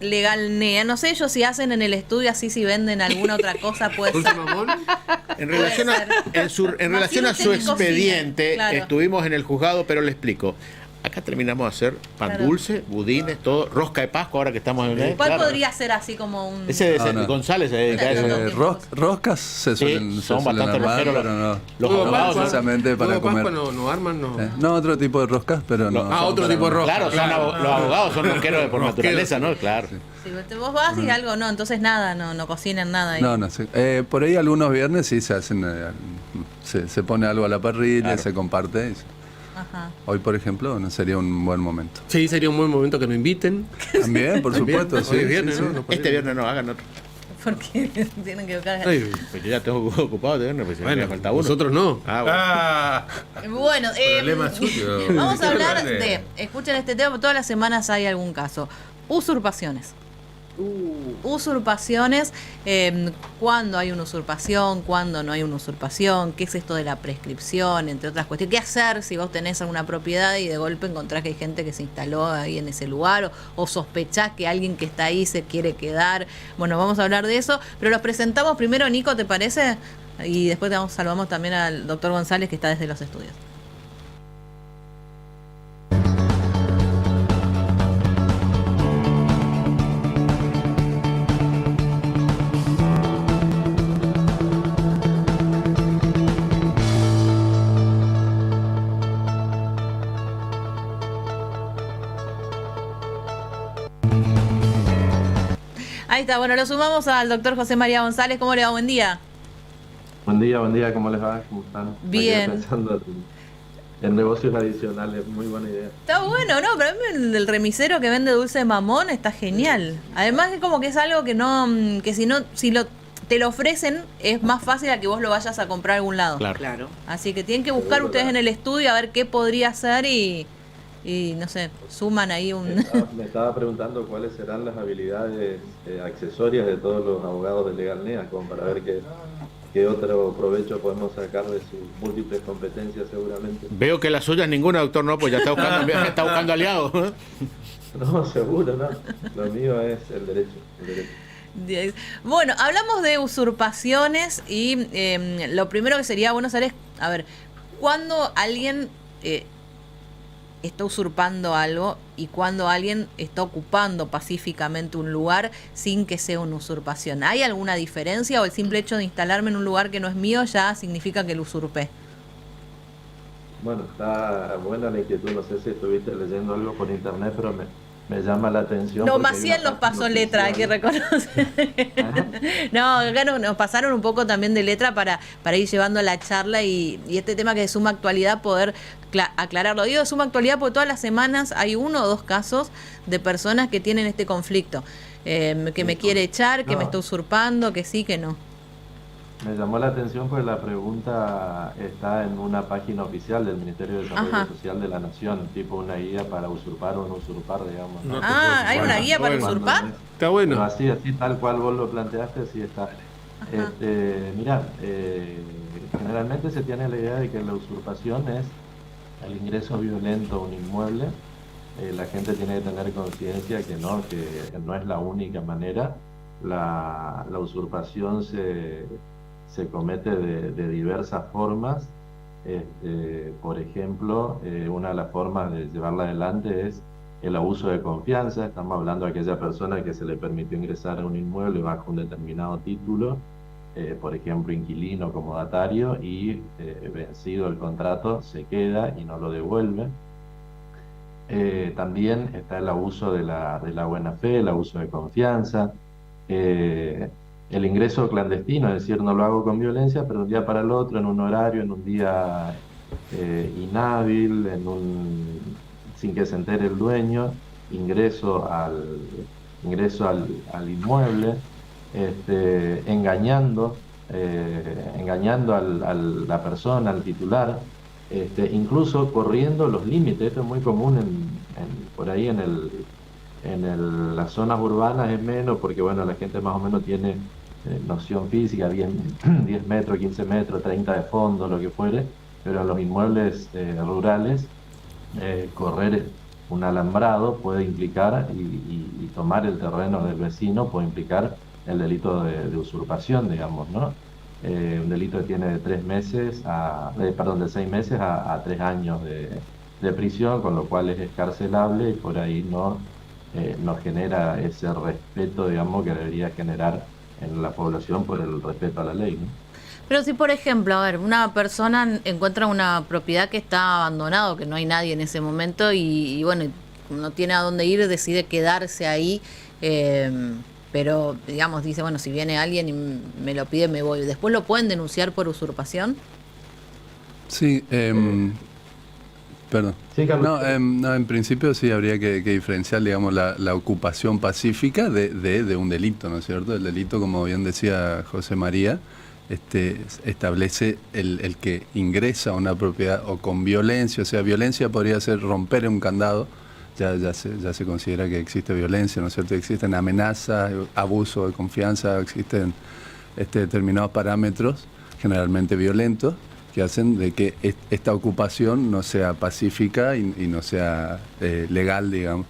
Legalnea. No sé ellos si hacen en el estudio así, si venden alguna otra cosa, puede ¿Dulce ser. mamón? En relación a su expediente, claro. estuvimos en el juzgado, pero le explico. Acá terminamos de hacer pan dulce, budines, todo, rosca de Pascua, ahora que estamos en el... ¿Cuál podría ser así como un...? Ese es No. González se dedica a eso. Roscas se suelen, Sí, son se suelen bastante armar, rojeros pero no. los Huevo abogados. Pascua. Precisamente para Huevo comer. Pascua no arman, no. No, otro tipo de roscas, pero no. otro tipo de rosca. Claro, son los abogados son rosqueros por Rosqueros. naturaleza, ¿no? Claro. Si vos vas y algo, no, entonces nada, no cocinan nada ahí. No, sí. Por ahí algunos viernes sí se hacen, se pone algo a la parrilla, Claro. se comparte. Ajá. Hoy, por ejemplo, no sería un buen momento. Sí, sería un buen momento que nos inviten. También, por supuesto. Hoy Sí, es viernes, sí, ¿no? sí. Nos parece. Este viernes no, hagan otro. Porque tienen que buscar. Ay, Pues yo ya tengo ocupado de viernes, pues si bueno, me falta uno. nosotros no. Ah, bueno. Bueno, Problema suyo. vamos a hablar Verde. de, escuchen este tema, todas las semanas hay algún caso. Usurpaciones. Usurpaciones, cuándo hay una usurpación, cuándo no hay una usurpación, qué es esto de la prescripción, entre otras cuestiones, qué hacer si vos tenés alguna propiedad y de golpe encontrás que hay gente que se instaló ahí en ese lugar o sospechás que alguien que está ahí se quiere quedar. Bueno, vamos a hablar de eso, pero los presentamos primero, Nico, ¿te parece? Y después saludamos también al doctor González que está desde los estudios. Ahí está, bueno, lo sumamos al doctor José María González. ¿Cómo le va? Buen día. Buen día, ¿cómo les va? ¿Cómo están? Me Bien. quedé pensando en negocios adicionales, muy buena idea. Está bueno, ¿no? Pero a mí el remisero que vende dulce de mamón está genial. Además es como que es algo que no, que te lo ofrecen, es más fácil a que vos lo vayas a comprar a algún lado. Claro. Así que tienen que buscar ustedes en el estudio a ver qué podría ser y no sé, suman ahí un... Me estaba preguntando cuáles serán las habilidades accesorias de todos los abogados de Legalnea, como para ver qué otro provecho podemos sacar de sus múltiples competencias seguramente. Veo que la suya es ninguna, doctor, no, pues ya está buscando aliados. No, seguro, no. Lo mío es el derecho. Bueno, hablamos de usurpaciones y lo primero que sería bueno saber es, a ver, cuando alguien está usurpando algo y cuando alguien está ocupando pacíficamente un lugar sin que sea una usurpación. ¿Hay alguna diferencia o el simple hecho de instalarme en un lugar que no es mío ya significa que lo usurpé? Bueno, está buena la inquietud, no sé si estuviste leyendo algo por internet, pero me llama la atención. No, porque hay Maciel una nos pasó página letra, hay que oficial. reconocer. No, acá nos pasaron un poco también de letra para ir llevando la charla y este tema que es de suma actualidad poder aclararlo. Digo de suma actualidad porque todas las semanas hay uno o dos casos de personas que tienen este conflicto. Que me quiere echar, que me está usurpando, que sí, que no. Me llamó la atención porque la pregunta está en una página oficial del Ministerio de Desarrollo Ajá. Social de la Nación, tipo una guía para usurpar o no usurpar, digamos. No te ¿Hay preocupes. una guía para Bueno, usurpar? Está bueno. No, así tal cual vos lo planteaste, así está. Mirá, generalmente se tiene la idea de que la usurpación es el ingreso violento a un inmueble. La gente tiene que tener conciencia que no es la única manera. La usurpación se comete de diversas formas. Por ejemplo, una de las formas de llevarla adelante es el abuso de confianza. Estamos hablando de aquella persona que se le permitió ingresar a un inmueble bajo un determinado título, por ejemplo, inquilino, comodatario, y vencido el contrato se queda y no lo devuelve. También está el abuso de la buena fe, el abuso de confianza, el ingreso clandestino, es decir, no lo hago con violencia, pero de un día para el otro, en un horario, en un día inhábil, sin que se entere el dueño, ingreso al inmueble, engañando a la persona, al titular, incluso corriendo los límites. Esto es muy común por ahí en las zonas urbanas, es menos porque bueno, la gente más o menos tiene noción física, 10 metros, 15 metros, 30 de fondo, lo que fuere, pero en los inmuebles rurales correr un alambrado puede implicar, y tomar el terreno del vecino puede implicar el delito de usurpación, digamos, ¿no? Un delito que tiene de 3 meses de 6 meses a 3 años de prisión, con lo cual es excarcelable y por ahí no genera ese respeto, digamos, que debería generar en la población por el respeto a la ley, ¿no? Pero si, por ejemplo, a ver, una persona encuentra una propiedad que está abandonado, que no hay nadie en ese momento y bueno, no tiene a dónde ir, decide quedarse ahí, pero digamos, dice, bueno, si viene alguien y me lo pide, me voy. ¿Después lo pueden denunciar por usurpación? Sí, perdón. Sí, Carlos. No, en principio sí habría que diferenciar, digamos, la ocupación pacífica de un delito, ¿no es cierto? El delito, como bien decía José María, establece el que ingresa a una propiedad o con violencia, o sea, violencia podría ser romper un candado, ya se considera que existe violencia, ¿no es cierto? Existen amenazas, abuso de confianza, existen determinados parámetros, generalmente violentos, que hacen de que esta ocupación no sea pacífica y no sea legal, digamos.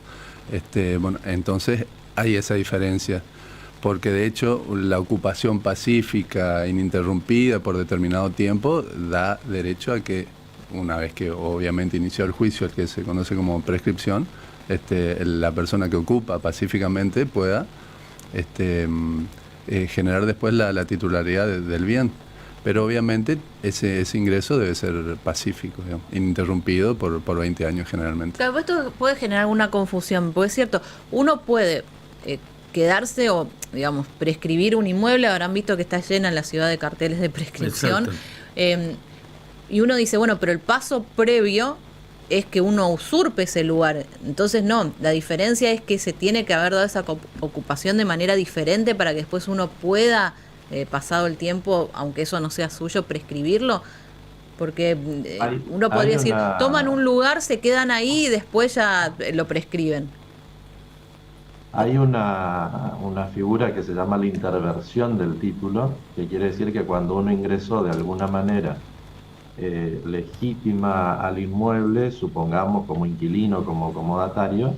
Bueno, entonces hay esa diferencia, porque de hecho la ocupación pacífica, ininterrumpida por determinado tiempo, da derecho a que, una vez que obviamente inició el juicio, el que se conoce como prescripción, la persona que ocupa pacíficamente pueda generar después la titularidad del bien. Pero obviamente ese ingreso debe ser pacífico, digamos, ininterrumpido por 20 años generalmente. Claro, esto puede generar alguna confusión, porque es cierto, uno puede quedarse o, digamos, prescribir un inmueble. Habrán visto que está llena en la ciudad de carteles de prescripción. Y uno dice, bueno, pero el paso previo es que uno usurpe ese lugar. Entonces no, la diferencia es que se tiene que haber dado esa ocupación de manera diferente para que después uno pueda, pasado el tiempo, aunque eso no sea suyo, prescribirlo. Porque uno podría decir, toman un lugar, se quedan ahí y después ya lo prescriben. Hay una figura que se llama la interversión del título, que quiere decir que cuando uno ingresó de alguna manera legítima al inmueble, supongamos como inquilino, como comodatario,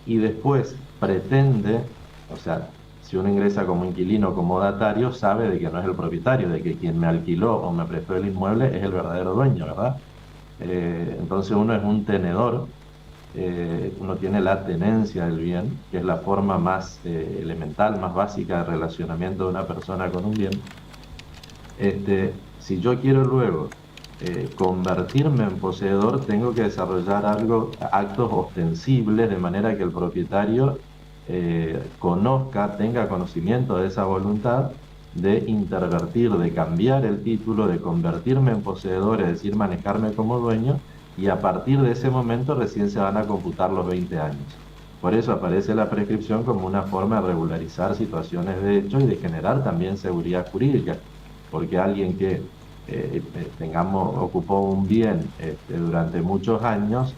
y después pretende, o sea, si uno ingresa como inquilino o comodatario, sabe de que no es el propietario, de que quien me alquiló o me prestó el inmueble es el verdadero dueño, ¿verdad? Entonces uno es un tenedor, uno tiene la tenencia del bien, que es la forma más elemental, más básica de relacionamiento de una persona con un bien. Si yo quiero luego convertirme en poseedor, tengo que desarrollar actos ostensibles, de manera que el propietario tenga conocimiento de esa voluntad de intervertir, de cambiar el título, de convertirme en poseedor, es decir, manejarme como dueño, y a partir de ese momento recién se van a computar los 20 años. Por eso aparece la prescripción como una forma de regularizar situaciones de hecho y de generar también seguridad jurídica, porque alguien que ocupó un bien durante muchos años,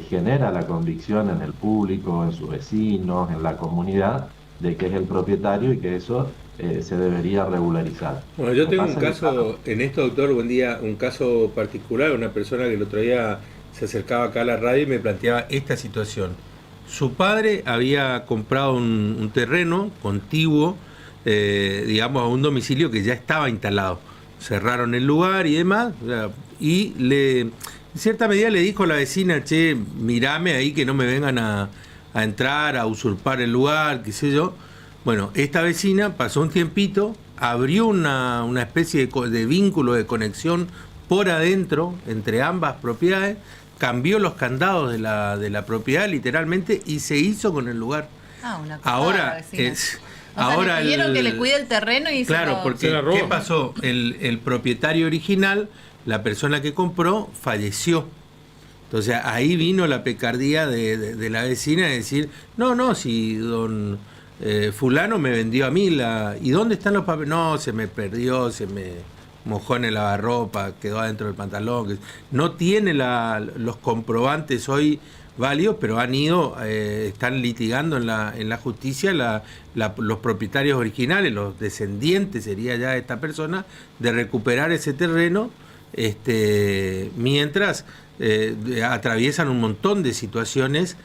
genera la convicción en el público, en sus vecinos, en la comunidad, de que es el propietario y que eso se debería regularizar. Bueno, yo tengo un caso en esto, doctor, buen día, un caso particular, una persona que el otro día se acercaba acá a la radio y me planteaba esta situación. Su padre había comprado un terreno contiguo, digamos, a un domicilio que ya estaba instalado. Cerraron el lugar y demás, y en cierta medida le dijo a la vecina, che, mirame ahí que no me vengan a entrar, a usurpar el lugar, qué sé yo. Bueno, esta vecina pasó un tiempito, abrió una especie de vínculo de conexión por adentro entre ambas propiedades, cambió los candados de la propiedad literalmente y se hizo con el lugar. Una ahora le pidieron que le cuide el terreno y claro, porque ¿qué pasó? El propietario original, la persona que compró, falleció. Entonces ahí vino la picardía de la vecina de decir, no, si don fulano me vendió a mí ¿y dónde están los papeles? No, se me perdió, se me mojó en el lavarropa, quedó adentro del pantalón. No tiene los comprobantes hoy válidos, pero están litigando en la justicia los propietarios originales, los descendientes sería ya esta persona, de recuperar ese terreno, mientras atraviesan un montón de situaciones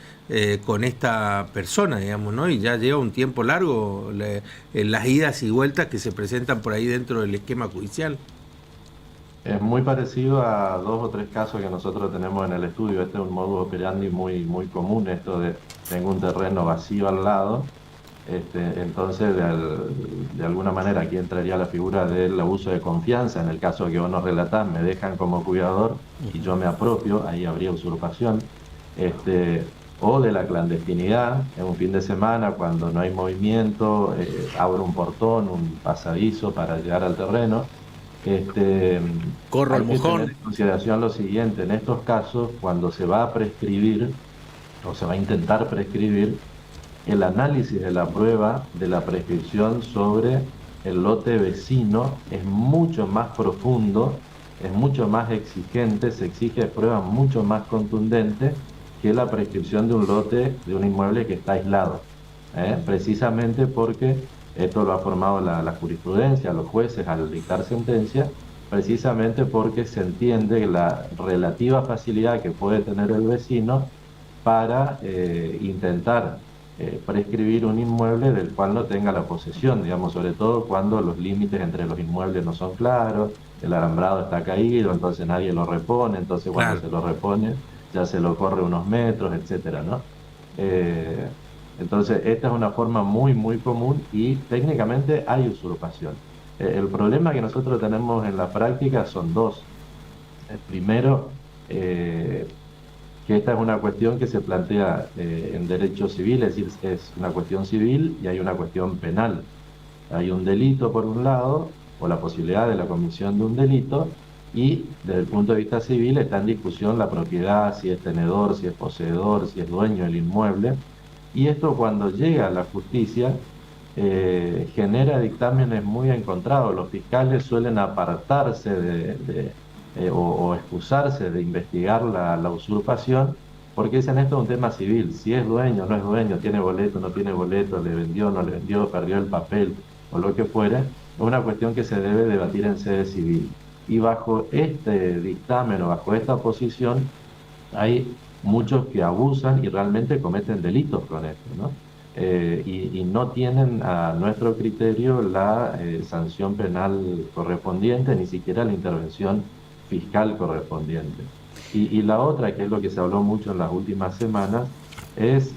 con esta persona, digamos, ¿no? Y ya lleva un tiempo largo las idas y vueltas que se presentan por ahí dentro del esquema judicial. Es muy parecido a 2 o 3 casos que nosotros tenemos en el estudio. Este es un modus operandi muy común, esto de tengo un terreno vacío al lado. Entonces, de alguna manera, aquí entraría la figura del abuso de confianza. En el caso que vos nos relatás, me dejan como cuidador y yo me apropio, ahí habría usurpación. O de la clandestinidad, en un fin de semana, cuando no hay movimiento, abro un portón, un pasadizo para llegar al terreno. Corro al Hay que mojón. tener en consideración lo siguiente: en estos casos, cuando se va a prescribir o se va a intentar prescribir, el análisis de la prueba de la prescripción sobre el lote vecino es mucho más profundo, es mucho más exigente, se exige pruebas mucho más contundentes que la prescripción de un lote de un inmueble que está aislado, precisamente porque esto lo ha formado la jurisprudencia, los jueces al dictar sentencia, precisamente porque se entiende la relativa facilidad que puede tener el vecino para intentar prescribir un inmueble del cual no tenga la posesión, digamos, sobre todo cuando los límites entre los inmuebles no son claros, el alambrado está caído, entonces nadie lo repone, entonces cuando Claro. se lo repone ya se lo corre unos metros, etcétera, ¿no? Entonces, esta es una forma muy común y técnicamente hay usurpación. El problema que nosotros tenemos en la práctica son 2. El primero, que esta es una cuestión que se plantea en derecho civil, es decir, es una cuestión civil y hay una cuestión penal. Hay un delito por un lado, o la posibilidad de la comisión de un delito, y desde el punto de vista civil está en discusión la propiedad, si es tenedor, si es poseedor, si es dueño del inmueble. Y esto, cuando llega a la justicia, genera dictámenes muy encontrados. Los fiscales suelen apartarse o excusarse de investigar la usurpación, porque dicen esto es un tema civil. Si es dueño, no es dueño, tiene boleto, no tiene boleto, le vendió, no le vendió, perdió el papel o lo que fuere, es una cuestión que se debe debatir en sede civil. Y bajo este dictamen o bajo esta posición hay muchos que abusan y realmente cometen delitos con esto, ¿no? Y no tienen a nuestro criterio la sanción penal correspondiente, ni siquiera la intervención fiscal correspondiente. Y la otra, que es lo que se habló mucho en las últimas semanas, es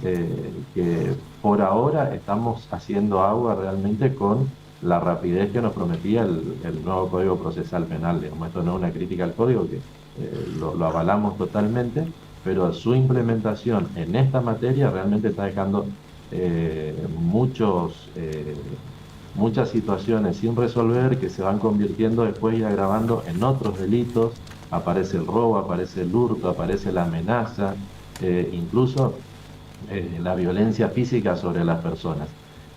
que por ahora estamos haciendo agua realmente con la rapidez que nos prometía el nuevo Código Procesal Penal. Digamos, esto no es una crítica al código, que lo avalamos totalmente, pero su implementación en esta materia realmente está dejando muchas situaciones sin resolver, que se van convirtiendo después y agravando en otros delitos. Aparece el robo, aparece el hurto, aparece la amenaza, incluso la violencia física sobre las personas.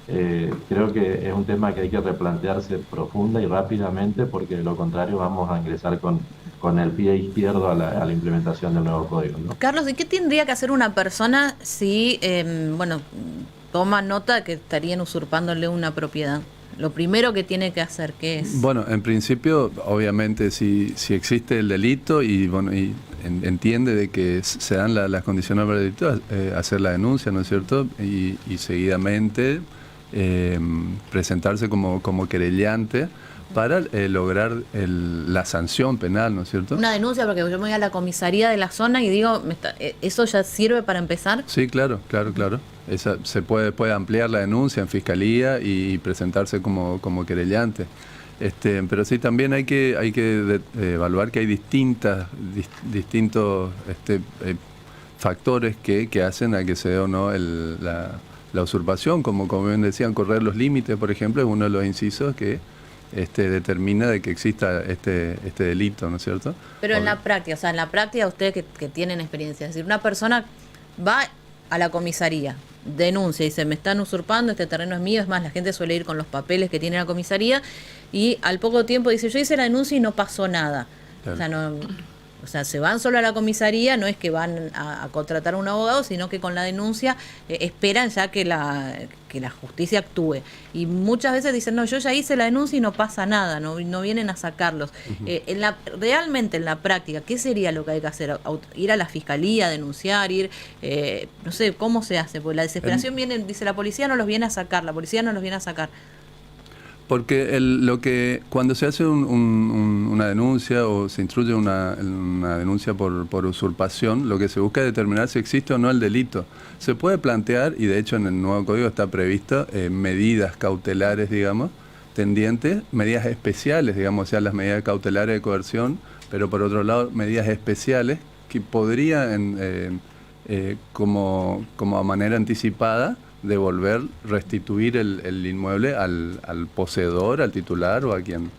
Creo que es un tema que hay que replantearse profunda y rápidamente, porque de lo contrario vamos a ingresar con el pie izquierdo a la implementación del nuevo código, ¿no? Carlos, ¿y qué tendría que hacer una persona si, toma nota de que estarían usurpándole una propiedad? Lo primero que tiene que hacer, ¿qué es? Bueno, en principio, obviamente, si existe el delito y entiende de que se dan las condiciones para el delito, hacer la denuncia, ¿no es cierto? Y seguidamente presentarse como querellante para lograr la sanción penal, ¿no es cierto? Una denuncia, porque yo me voy a la comisaría de la zona y digo, ¿eso ya sirve para empezar? Sí, claro. Se puede ampliar la denuncia en fiscalía y presentarse como querellante. Pero sí, también hay que evaluar que hay distintos factores que hacen a que se dé o no la usurpación, como bien decían, correr los límites, por ejemplo, es uno de los incisos que determina de que exista este delito, ¿no es cierto? Pero en la práctica, ustedes que tienen experiencia, es decir, una persona va a la comisaría, denuncia y dice, me están usurpando, este terreno es mío. Es más, la gente suele ir con los papeles que tiene la comisaría y al poco tiempo dice, yo hice la denuncia y no pasó nada. Claro. O sea, no, O sea, se van solo a la comisaría, no es que van a contratar a un abogado, sino que con la denuncia esperan ya que la justicia actúe. Y muchas veces dicen, no, yo ya hice la denuncia y no pasa nada, no vienen a sacarlos. Realmente en la práctica, ¿qué sería lo que hay que hacer? ¿Ir a la fiscalía, denunciar, no sé, cómo se hace? Porque la desesperación viene, dice, la policía no los viene a sacar, la policía no los viene a sacar. Porque cuando se hace una denuncia o se instruye una denuncia por usurpación, lo que se busca es determinar si existe o no el delito. Se puede plantear, y de hecho en el nuevo código está previsto, medidas cautelares, digamos, tendientes, medidas especiales, digamos, o sea, las medidas cautelares de coerción, pero por otro lado, medidas especiales que podrían, como a manera anticipada, restituir el inmueble al poseedor, al titular o a quien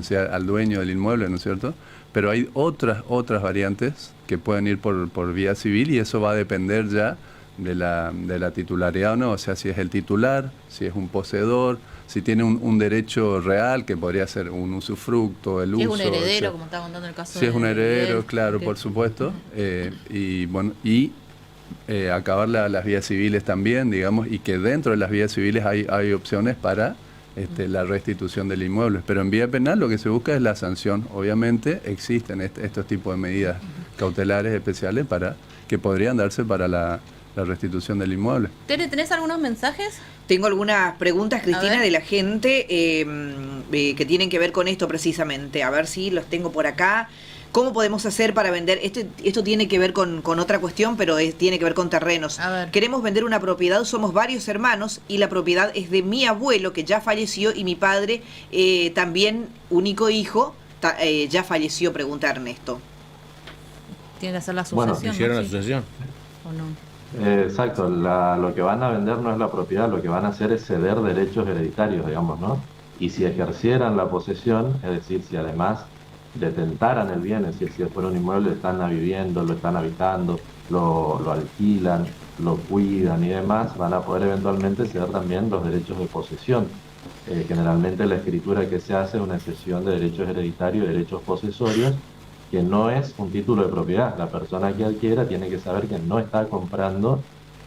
sea, al dueño del inmueble, ¿no es cierto? Pero hay otras variantes que pueden ir por vía civil y eso va a depender ya de la titularidad o no, o sea, si es el titular, si es un poseedor, si tiene un derecho real, que podría ser un usufructo, el uso. Si es un heredero, o sea, como estaba contando el caso si es un heredero, Miguel, claro, por supuesto. Acabar las vías civiles también, digamos, y que dentro de las vías civiles hay opciones para la restitución del inmueble. Pero en vía penal lo que se busca es la sanción. Obviamente existen estos tipos de medidas cautelares especiales que podrían darse para la restitución del inmueble. Tere, ¿tenés algunos mensajes? Tengo algunas preguntas, Cristina, ver. de la gente que tienen que ver con esto precisamente. A ver si los tengo por acá. ¿Cómo podemos hacer para vender? Esto tiene que ver con otra cuestión, pero tiene que ver con terrenos. A ver. Queremos vender una propiedad, somos varios hermanos y la propiedad es de mi abuelo, que ya falleció, y mi padre, también único hijo, ya falleció, pregunta Ernesto. Tiene que hacer la Bueno, sucesión. ¿Hicieron ¿no? la Sí. sucesión? ¿O no? Exacto, lo que van a vender no es la propiedad, lo que van a hacer es ceder derechos hereditarios, digamos, ¿no? Y si ejercieran la posesión, es decir, si además detentaran el bien, es decir, si fuera un inmueble, están viviendo, lo están habitando, lo alquilan, lo cuidan y demás, van a poder eventualmente ceder también los derechos de posesión. Generalmente la escritura que se hace es una cesión de derechos hereditarios y derechos posesorios, que no es un título de propiedad. La persona que adquiera tiene que saber que no está comprando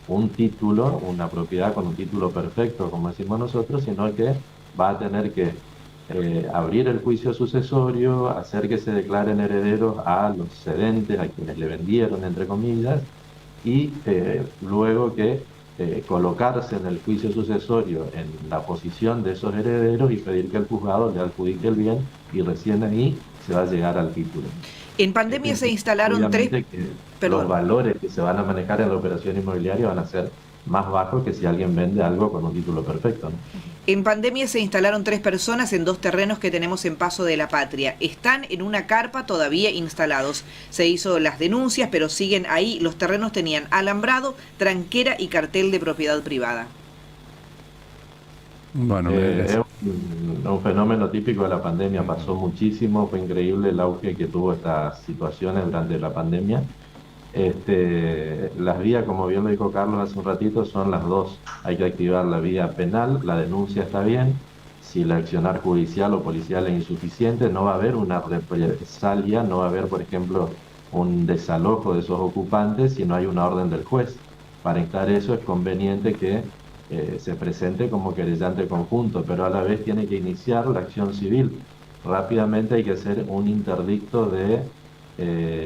un título, una propiedad con un título perfecto, como decimos nosotros, sino que va a tener que abrir el juicio sucesorio, hacer que se declaren herederos a los cedentes, a quienes le vendieron, entre comillas, y luego que colocarse en el juicio sucesorio en la posición de esos herederos y pedir que el juzgado le adjudique el bien, y recién ahí se va a llegar al título. En pandemia se instalaron Obviamente tres... que los valores que se van a manejar en la operación inmobiliaria van a ser más bajos que si alguien vende algo con un título perfecto, ¿no? En pandemia se instalaron 3 personas en 2 terrenos que tenemos en Paso de la Patria. Están en una carpa todavía instalados. Se hizo las denuncias, pero siguen ahí. Los terrenos tenían alambrado, tranquera y cartel de propiedad privada. Bueno, Es un fenómeno típico de la pandemia, pasó muchísimo, fue increíble el auge que tuvo estas situaciones durante la pandemia. Las vías, como bien lo dijo Carlos hace un ratito, son las dos. Hay que activar la vía penal, la denuncia está bien. Si el accionar judicial o policial es insuficiente, no va a haber una represalia, no va a haber, por ejemplo, un desalojo de esos ocupantes si no hay una orden del juez. Para instar eso es conveniente que se presente como querellante conjunto, pero a la vez tiene que iniciar la acción civil. Rápidamente hay que hacer un interdicto de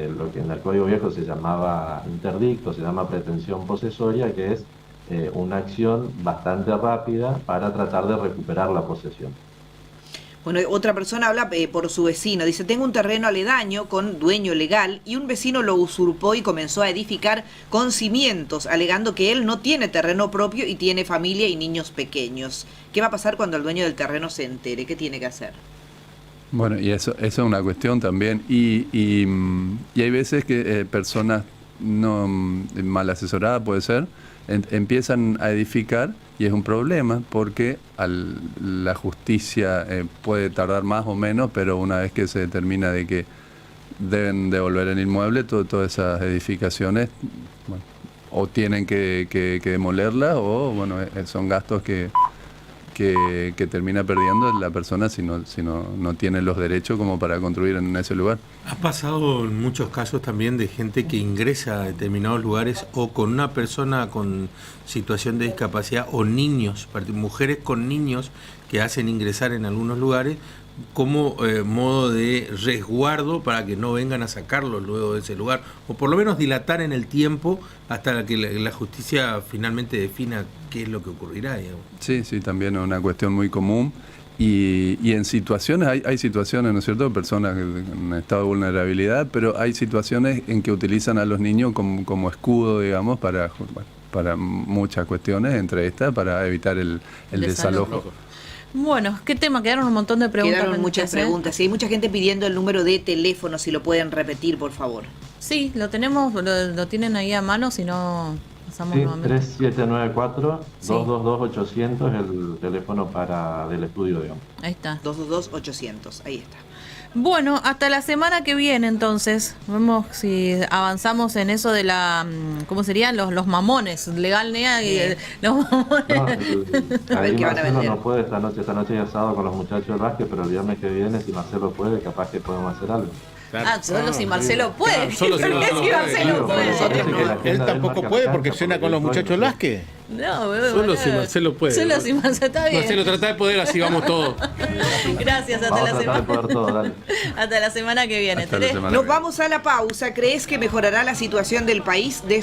lo que en el Código Viejo se llamaba interdicto, se llama pretensión posesoria, que es una acción bastante rápida para tratar de recuperar la posesión. Bueno, otra persona habla por su vecino. Dice, tengo un terreno aledaño con dueño legal y un vecino lo usurpó y comenzó a edificar con cimientos, alegando que él no tiene terreno propio y tiene familia y niños pequeños. ¿Qué va a pasar cuando el dueño del terreno se entere? ¿Qué tiene que hacer? Bueno, y eso es una cuestión también. Y hay veces que personas no mal asesoradas, puede ser, empiezan a edificar y es un problema porque la justicia puede tardar más o menos, pero una vez que se determina de que deben devolver el inmueble, todas esas edificaciones, bueno, o tienen que demolerlas o bueno, son gastos que que termina perdiendo es la persona si no tiene los derechos como para construir en ese lugar. Ha pasado en muchos casos también de gente que ingresa a determinados lugares o con una persona con situación de discapacidad o niños, mujeres con niños que hacen ingresar en algunos lugares como modo de resguardo para que no vengan a sacarlos luego de ese lugar, o por lo menos dilatar en el tiempo hasta que la justicia finalmente defina qué es lo que ocurrirá, digamos. Sí, también es una cuestión muy común. Y en situaciones, hay situaciones, ¿no es cierto?, personas en estado de vulnerabilidad, pero hay situaciones en que utilizan a los niños como escudo, digamos, para muchas cuestiones, entre estas, para evitar el desalojo. Bueno, ¿qué tema? Quedaron un montón de preguntas. Quedaron muchas preguntas. Y hay mucha gente pidiendo el número de teléfono, si lo pueden repetir, por favor. Sí, lo tenemos, lo tienen ahí a mano, si no pasamos nuevamente. 3794-222-800 es el teléfono del estudio, digamos. Ahí está. 222-800, ahí está. Bueno, hasta la semana que viene entonces. Vemos si avanzamos en eso de la... ¿Cómo serían? Los mamones. Legal, NEA y los mamones. No, A ver qué van a Marcelo vender. no puede esta noche hay asado con los muchachos del básquet, pero el viernes que viene, si Marcelo puede, capaz que podemos hacer algo. Solo si Marcelo puede. Claro, solo si Porque Marcelo si Marcelo puede. puede. Nosotros no. Él tampoco puede porque cena con los muchachos del básquet. No, boludo. Solo si Marcelo puede. Solo si Marcelo está bien. Marcelo, trata de poder, así vamos todos. Gracias, hasta Vamos la a tratar de semana. poder todo, dale. Hasta la semana que viene. Hasta la semana Nos que viene. vamos a la pausa. ¿Crees que mejorará la situación del país después?